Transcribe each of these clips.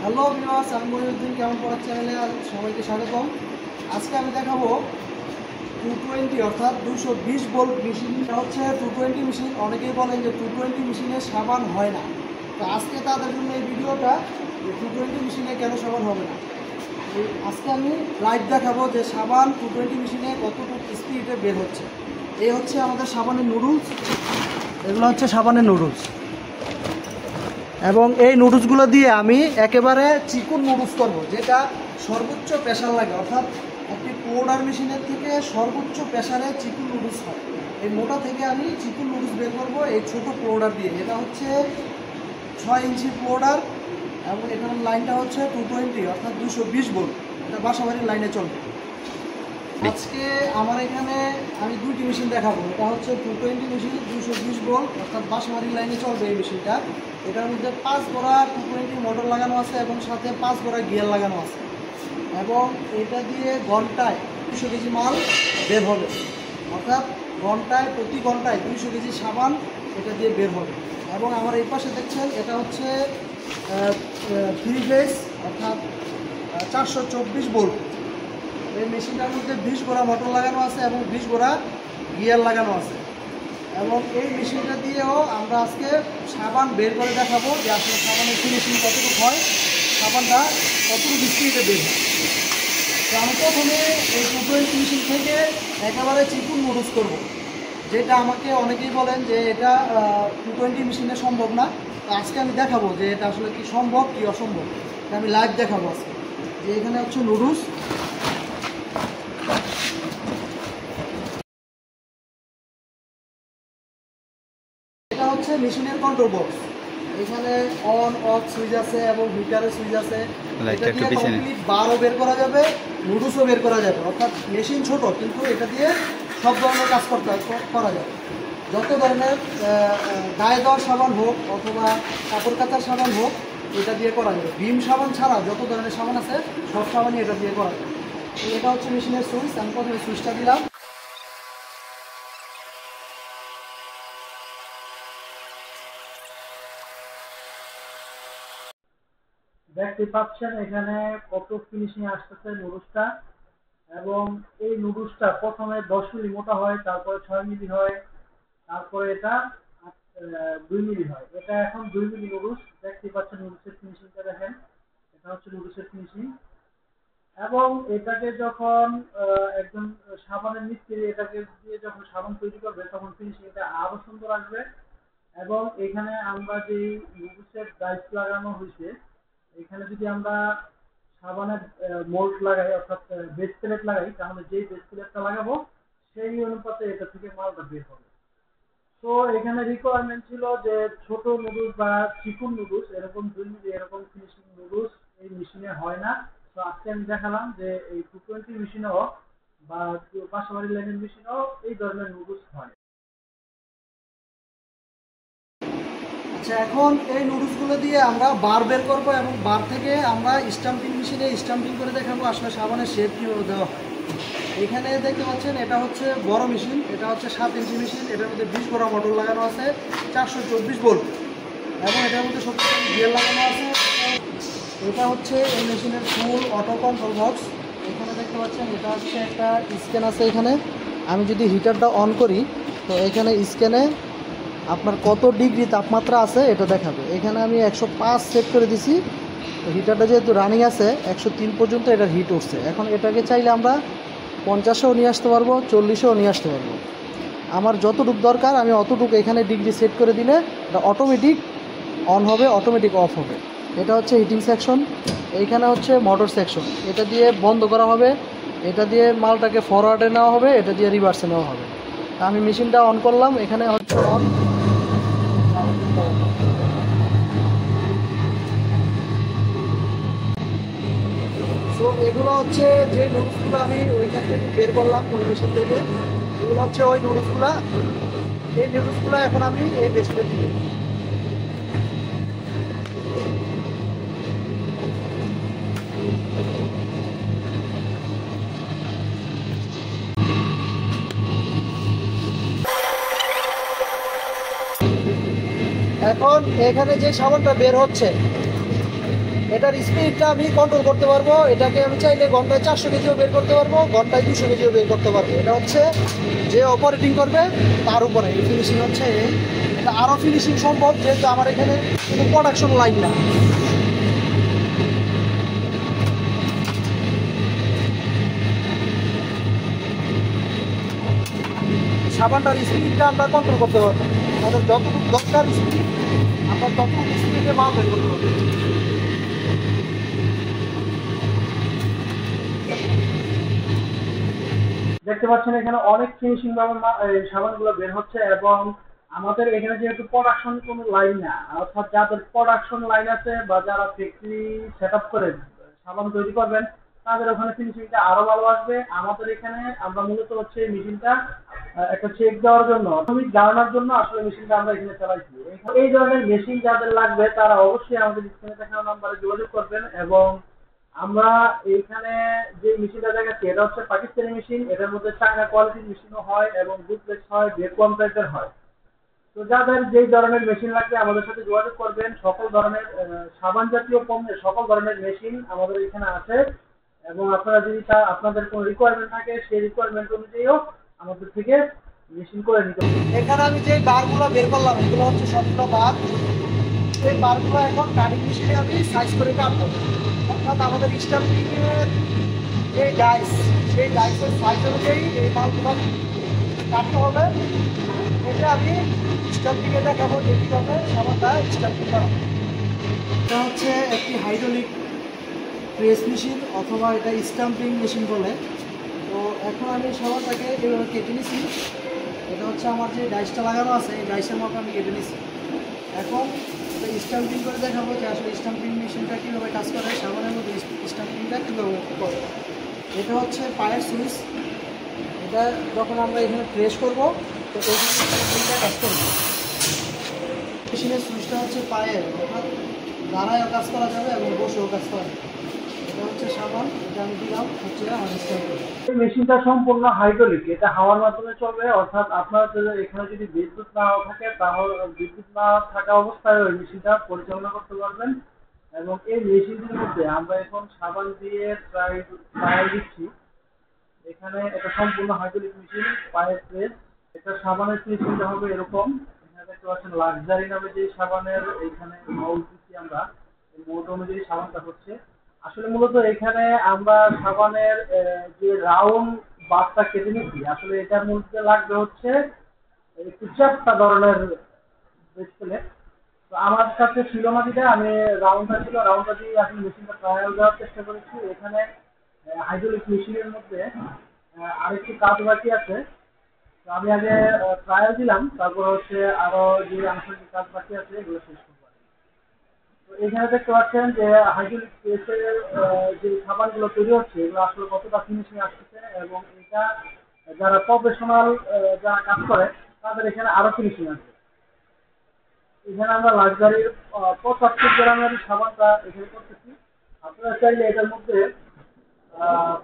Hello viewers, আমি মহিউদ্দিন কেমন পড়ার চ্যানেলে সবাইকে স্বাগতম। আজকে আমি দেখাবো 220 অর্থাৎ 220 ভোল্ট মেশিন। এটা হচ্ছে 220 মেশিন। অনেকেই বলেন যে 220 মেশিনে সাবান হয় না। তো আজকে তাদের জন্য এই ভিডিওটা, যে 220 মেশিনে কেন সাবান হবে না। আজকে আমি লাইভ দেখাবো যে সাবান 220 মেশিনে কতটুকু স্পিডে বের হচ্ছে। এই হচ্ছে আমাদের সাবানের নুডলস। এগুলো হচ্ছে সাবানের নুডলস, এবং এই নুডলসগুলো দিয়ে আমি একেবারে চিকন নুডলস করব, যেটা সর্বোচ্চ প্রেশার লাগে। অর্থাৎ একটি পাউডার মেশিনের থেকে সর্বোচ্চ প্রেশারে চিকন নুডলস হয়। এই মোটা থেকে আমি চিকন নুডলস বের করব এই ছোট পাউডার দিয়ে। এটা হচ্ছে 6 ইঞ্চি পাউডার, এবং এখানে লাইনটা হচ্ছে 220 অর্থাৎ 220 ভোল্ট। এটা বাসাবাড়ির লাইনে চলবে। আজকে আমার এখানে আমি দুইটি মেশিন দেখাবো। এটা হচ্ছে 220 মেশিন, 220 ভোল্ট অর্থাৎ বাসাবাড়ির লাইনে চলবে এই মেশিনটা। এটার মধ্যে 5 গোড়া 220 মোটর লাগানো আছে এবং সাথে 5 গোড়া গিয়ার লাগানো আছে, এবং এটা দিয়ে ঘন্টায় 200 কেজি মাল বের হবে। অর্থাৎ প্রতি ঘন্টায় 200 কেজি সাবান এটা দিয়ে বের হবে। এবং আমার এই পাশে দেখছেন, এটা হচ্ছে 3 ফেজ অর্থাৎ 424 ভোল্ট। এই মেশিনটার মধ্যে 20 গোড়া মোটর লাগানো আছে এবং 20 গোড়া গিয়ার লাগানো আছে। এবং এই মেশিনটা দিয়েও আমরা আজকে সাবান বের করে দেখাবো যে আসলে সাবানের ফিনিশিং কতটুকু হয়, সাবানটা কতটুকু স্পিডে বের হয়। তো আমি প্রথমে এই 220 মেশিন থেকে একেবারে চিকুন নুডলস করবো, যেটা আমাকে অনেকেই বলেন যে এটা 220 মেশিনে সম্ভব না। তো আজকে আমি দেখাবো যে এটা আসলে কি সম্ভব কি অসম্ভব। এটা আমি লাইভ দেখাবো আজকে। যে এখানে হচ্ছে নুডলস, এটা হচ্ছে মেশিনের কন্ট্রোল বক্স। এখানে অন অফ সুইচ আছে এবং হিটারের সুইচ আছে। এটা দিয়ে কমপ্লিট বারও বের করা যাবে, নুডলসও বের করা যাবে। অর্থাৎ মেশিন ছোট, কিন্তু এটা দিয়ে সব ধরনের কাজ করা যাবে। যত ধরনের গায়ে দেওয়ার সাবান হোক অথবা কাপড় কাচার সাবান হোক, এটা দিয়ে করা যাবে। ভীম সাবান ছাড়া যত ধরনের সাবান আছে সব সাবানই এটা দিয়ে করা যাবে। এটা হচ্ছে মেশিনের সুইচ। আমি প্রথমে সুইচটা দিলাম। দেখতে পাচ্ছেন এখানে কত ফিনিশিং আসতেছে নুডলসটা। এবং এই নুডলসটা প্রথমে 10 মিলি মোটা হয়, তারপরে 6 মিলি হয়, তারপরে এটা 2 মিলি হয়। এটা এখন 2 মিলি নুডলস। দেখতে পাচ্ছেন নুডলসের ফিনিশিংটা দেখেন। এটা হচ্ছে নুডলসের ফিনিশিং। এবং এটাকে যখন একজন সাবানের মিস্ত্রি এটাকে দিয়ে যখন সাবান তৈরি করবে, তখন ফিনিশিং এটা আরো সুন্দর আসবে। এবং এখানে আমরা যে নুডলসের ডাইস লাগানো হয়েছে, এখানে যদি আমরা সাবানের মোল্ড লাগাই অর্থাৎ বেস প্লেট লাগাই, তাহলে যেই বেস প্লেটটা লাগাবো সেই অনুপাতে এটা থেকে মালটা বের হবে। তো এখানে রিকোয়ারমেন্ট ছিল যে ছোট নুডলস বা চিকন নুডলস এরকম এরকম ফিনিশিং নুডলস এই মেশিনে হয় না। তো আজকে আমি দেখালাম যে এই 220 মেশিনেও বা বাসাবাড়ি লাইনের মেশিনেও এই ধরনের নুডলস হয়। আচ্ছা, এখন এই নুডলসগুলো দিয়ে আমরা বার বের করবো, এবং বার থেকে আমরা স্টাম্পিং মেশিনে স্টাম্পিং করে দেখাবো আসলে সাবানের শেপ কীভাবে দেওয়া হয়। এখানে দেখতে পাচ্ছেন এটা হচ্ছে বড় মেশিন। এটা হচ্ছে 7 ইঞ্চি মেশিন। এটার মধ্যে 20 গোড়া মোটর লাগানো আছে, 424 ভোল্ট, এবং এটার মধ্যে 70 গিয়ার লাগানো আছে। এটা হচ্ছে এই মেশিনের ফুল অটো কন্ট্রোল বক্স। এখানে দেখতে পাচ্ছেন এটা হচ্ছে একটা স্ক্যান আছে এখানে। আমি যদি হিটারটা অন করি, তো এখানে স্ক্যানে আপনার কত ডিগ্রি তাপমাত্রা আছে এটা দেখাবে। এখানে আমি 105 সেট করে দিছি। তো হিটারটা যেহেতু রানিং আছে, 103 পর্যন্ত এটার হিট উঠছে। এখন এটাকে চাইলে আমরা 50-এও নিয়ে আসতে পারবো, 40-এও নিয়ে আসতে পারবো। আমার যতটুকু দরকার আমি অতটুকু এখানে ডিগ্রি সেট করে দিলে এটা অটোমেটিক অন হবে, অটোমেটিক অফ হবে। এটা হচ্ছে হিটিং সেকশন। এইখানে হচ্ছে মোটর সেকশন। এটা দিয়ে বন্ধ করা হবে, এটা দিয়ে মালটাকে ফরওয়ার্ডে নেওয়া হবে, এটা দিয়ে রিভার্সে নেওয়া হবে। আমি মেশিনটা অন করলাম। এখানে হচ্ছে অন। সো এগুলো হচ্ছে যে নুডলসগুলো আমি ওইখান থেকে বের করলাম ওই মেশিন থেকে। এগুলো হচ্ছে ওই নুডলসগুলো। এই নুডলসগুলো এখন আমি এই মেশিনে দিই। এখন এখানে যে সাবানটা বের হচ্ছে, এটার স্পিডটা আমি কন্ট্রোল করতে পারবো। এটাকে আমি চাইলে ঘন্টায় 400 কেজিও বের করতে পারবো, ঘন্টায় 200 কেজিও বের করতে পারবো। এটা হচ্ছে যে অপারেটিং করবে তার উপরে। এই ফিনিশিং হচ্ছে এটা আরও ফিনিশিং সম্ভব, যেহেতু আমার এখানে কোনো প্রোডাকশন লাইন না। সাবানটার স্পিডটা আমরা কন্ট্রোল করতে পারবো। আমাদের যতটুকু দরকার স্পিড আমরা ততটুকু স্পিডে মাল বের করতে পারবো। দেখতে পাচ্ছেন এখানে অনেক ফিনিশিং ভাবে সাবানগুলো বের হচ্ছে, এবং আমাদের এখানে যেহেতু প্রোডাকশন কোনো লাইন না, অর্থাৎ যাদের প্রোডাকশন লাইন আছে বা যারা ফ্যাক্টরি সেট আপ করে সাবান তৈরি করবেন, তাদের ওখানে ফিনিশিংটা আরো ভালো আসবে। আমাদের এখানে আমরা মূলত হচ্ছে মেশিনটা একটা চেক দেওয়ার জন্য, প্রাথমিক ধারণার জন্য আসলে মেশিনটা আমরা এখানে চালাইছি। এই ধরনের মেশিন যাদের লাগবে তারা অবশ্যই আমাদের স্ক্রিনে দেখানো নাম্বারে যোগাযোগ করবেন। এবং আমরা এইখানে যে মেশিনটা দেখাচ্ছি এটা হচ্ছে পাকিস্তানি মেশিন। এটার মধ্যে চায়না কোয়ালিটির মেশিনও হয় এবং ডুপ্লেক্স হয়, ভ্যাকুয়াম টাইপের হয়। তো যাদের যেই ধরনের মেশিন লাগবে আমাদের সাথে যোগাযোগ করবেন। সকল ধরনের সাবান জাতীয় পণ্যের সকল ধরনের মেশিন আমাদের এখানে আছে, এবং আপনারা যদি আপনাদের কোনো রিকোয়ারমেন্ট থাকে সেই রিকোয়ারমেন্ট অনুযায়ীও আমাদের থেকে মেশিন করে নিতে পারবেন। এখানে আমি যে বারগুলো বের করলাম এগুলো হচ্ছে সবগুলো বার। এই বারগুলো এখন কাটিং মেশিনে আমি সাইজ করে কাটবো। অর্থাৎ আমাদের স্টাম্পিংয়ের যে ডাইস, সেই ডাইসের সাইজ অনুযায়ী এই মালগুলো কাটতে হবে। এটা আমি স্টাম্পিংয়ে দেখাবো যে কীভাবে সাবানটা স্টাম্পিং করা। এটা হচ্ছে একটি হাইড্রোলিক প্রেস মেশিন, অথবা এটা স্টাম্পিং মেশিন বলে। তো এখন আমি সাবানটাকে এভাবে কেটে নিছি। এটা হচ্ছে আমার যে ডাইসটা লাগানো আছে, এই ডাইসের মতো আমি কেটে নিছি। এখন এটা স্টাম্পিং করে দেখাবো যে আসলে স্টাম্পিং মেশিনটা কীভাবে কাজ করে, সাবানের মধ্যে স্টাম্পিংটা কীভাবে করে। এটা হচ্ছে পায়ের সুইচ। এটা যখন আমরা এখানে প্রেস করবো তো এইটা কাজ করবে। মেশিনের সুইচটা হচ্ছে পায়ের, অর্থাৎ দাঁড়ায়ও কাজ করা যাবে এবং বসেও কাজ করা যাবে। এটা হচ্ছে সাবান, এটা আমি দিলাম হচ্ছে আমার স্টাম্পিং। এই মেশিনটা সম্পূর্ণ হাইড্রোলিক, এটা হাওয়ার মাধ্যমে চলবে। অর্থাৎ আপনার এখানে যদি বিদ্যুৎ না থাকে তাহলে বিদ্যুৎ না থাকা অবস্থায় ওই মেশিনটা পরিচালনা করতে পারবেন। এবং এই মেশিনটির মধ্যে আমরা এখন সাবান দিয়ে প্রায় ট্রায়াল দিচ্ছি। এখানে এটা সম্পূর্ণ হাইড্রোলিক মেশিন, পায়ের প্রেস। এটা সাবানের ফিনিশিংটা হবে এরকম। এখানে দেখতে পাচ্ছেন লাক্সারি নামে যে সাবানের এইখানে মাউল দিচ্ছি আমরা, এই মোড অনুযায়ী সাবানটা হচ্ছে। আসলে মূলত এখানে আমরা সাবানের যে রাউন্ড বাসটা কেটে নিচ্ছি, আসলে এটার মধ্যে লাগবে হচ্ছে একটু চাপটা ধরনের ডিসপ্লে। তো আমার কাছে ছিল না যেটা, আমি রাউন্ডটা ছিল, রাউন্ডটা দিয়ে আসলে মেশিনটা ট্রায়াল দেওয়ার চেষ্টা করেছি। এখানে হাইড্রোলিক মেশিনের মধ্যে আরেকটি কাজ বাকি আছে। তো আমি আগে ট্রায়াল দিলাম, তারপর হচ্ছে আরো যে আনুষঙ্গিক কাজ বাকি আছে এগুলো শেষ করবো। তো এখানে দেখতে পাচ্ছেন যে হাইড্রোলিক প্রেসের যে সাবানগুলো তৈরি হচ্ছে এগুলো আসলে কতটা ফিনিশিং আসতেছে, এবং এটা যারা প্রফেশনাল যারা কাজ করে তাদের এখানে আরো ফিনিশিং আসবে। এখানে আমরা লাক্সারির 75 গ্রামের সাবানটা এখানে করতেছি। আপনারা চাইলে এটার মধ্যে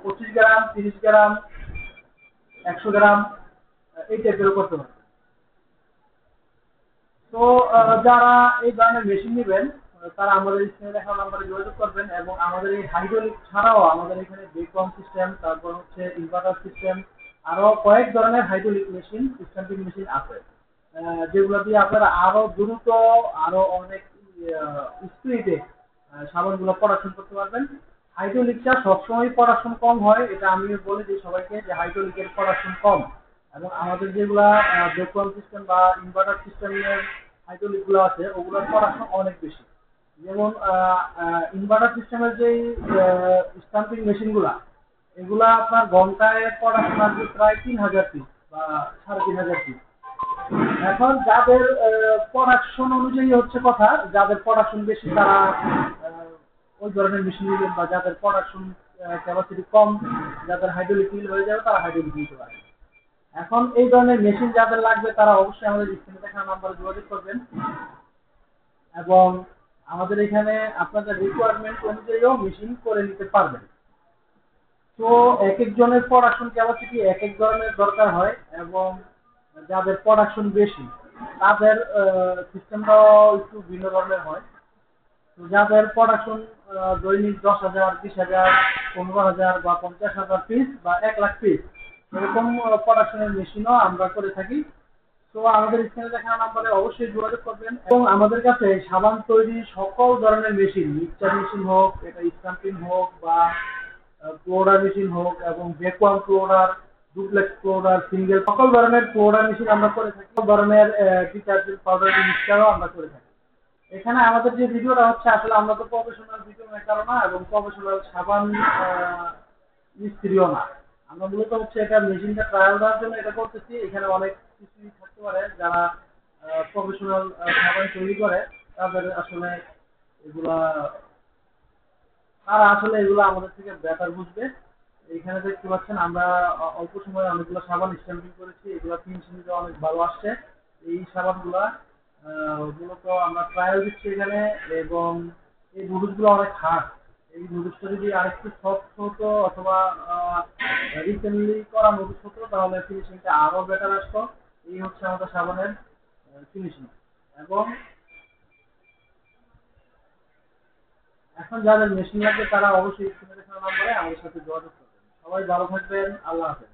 25 গ্রাম, 30 গ্রাম, 100 গ্রাম এই টাইপেরও করতে পারবেন। তো যারা এই ধরনের মেশিন নেবেন তারা আমাদের স্ক্রিনে দেখা নাম্বারে যোগাযোগ করবেন। এবং আমাদের এই হাইড্রোলিক ছাড়াও আমাদের এখানে ভ্যাকুয়াম সিস্টেম, তারপর হচ্ছে ইনভার্টার সিস্টেম, আরো কয়েক ধরনের হাইড্রোলিক মেশিন, স্টাম্পিং মেশিন আছে, যেগুলো দিয়ে আপনারা আরো দ্রুত, আরো অনেক স্পিডে সাবানগুলো প্রোডাকশন করতে পারবেন। হাইড্রোলিকটা সবসময় প্রোডাকশন কম হয়, এটা আমি বলে দিই সবাইকে যে হাইড্রোলিকের প্রোডাকশন কম। এবং আমাদের যেগুলা ভ্যাকুয়াম সিস্টেম বা ইনভার্টার সিস্টেমের হাইড্রোলিক গুলো আছে ওগুলোর প্রোডাকশন অনেক বেশি। যেমন ইনভার্টার সিস্টেমের যে স্টাম্পিং মেশিন গুলা, এগুলা আপনার ঘন্টায় প্রোডাকশন আসবে প্রায় 3000 পিস বা 3500 পিস। এখন যাদের প্রোডাকশন অনুযায়ী হচ্ছে কথা, যাদের প্রোডাকশন বেশি তারা ওই ধরনের মেশিন নেবেন, বা যাদের প্রোডাকশন ক্যাপাসিটি কম, যাদের হাইড্রোলিক মিল হয়ে যাবে তারা হাইড্রোলিক নিতে পারে। এখন এই ধরনের মেশিন যাদের লাগবে তারা অবশ্যই আমাদের স্ক্রিনে দেখা নাম্বারে যোগাযোগ করবেন, এবং আমাদের এখানে আপনাদের রিকোয়ারমেন্ট অনুযায়ীও মেশিন করে নিতে পারবেন। তো এক একজনের প্রোডাকশন ক্যাপাসিটি এক এক ধরনের দরকার হয়, এবং যাদের প্রোডাকশন বেশি তাদের সিস্টেমটাও একটু ভিন্ন ধরনের হয়। তো যাদের প্রোডাকশন দৈনিক 10,000, 20,000, 15,000 বা 50,000 পিস বা 1,00,000 পিস এরকম প্রোডাকশনের মেশিনও আমরা করে থাকি। তো আমাদের স্ক্রিনে দেখানো নাম্বারে অবশ্যই যোগাযোগ করবেন এবং আমাদের কাছে সাবান তৈরি সকল ধরনের মেশিন, মিক্সচার মেশিন হোক, এটা স্টাম্পিং হোক বা ক্লোরার মেশিন হোক এবং ভ্যাকুয়াম ক্লোরার, ডুপ্লেক্স ক্লোরার, সিঙ্গেল সকল ধরনের ক্লোরার মেশিন আমরা করে থাকি। সকল ধরনের ডিটারজেন্ট পাউডার মিক্সচারও আমরা করে থাকি। এখানে আমাদের যে ভিডিওটা হচ্ছে আসলে আমরা তো প্রফেশনাল ভিডিও মেকারও না এবং প্রফেশনাল সাবান মিস্ত্রিও না। আমরা মূলত হচ্ছে এটা মেশিনটা ট্রায়াল দেওয়ার জন্য এটা করতেছি। এখানে অনেক কিছুই থাকতে পারে, যারা প্রফেশনাল সাবান তৈরি করে তাদের আসলে এগুলা তারা আসলে এগুলো আমাদের থেকে বেটার বুঝবে। এখানে দেখতে পাচ্ছেন আমরা অল্প সময়ে অনেকগুলো সাবান স্ট্যাম্পিং করেছি, এগুলো ফিনিশিংটা অনেক ভালো আসছে। এই সাবানগুলা মূলত আমরা ট্রায়াল দিচ্ছি এখানে এবং এই নুডলসগুলো অনেক হার্ড। এই নুডলসটা যদি আরেকটু সফট হতো অথবা রিসেন্টলি করা নুডলস হতো তাহলে ফিনিশিংটা আরো বেটার আসতো। এই হচ্ছে আমাদের সাবানের ফিনিশিং। এবং এখন যাদের মেশিন লাগবে তারা অবশ্যই স্ক্রিনে দেখানো নাম্বারে আমাদের সাথে যোগাযোগ করবেন। সবাই ভালো থাকবেন। আল্লাহ হাফেজ।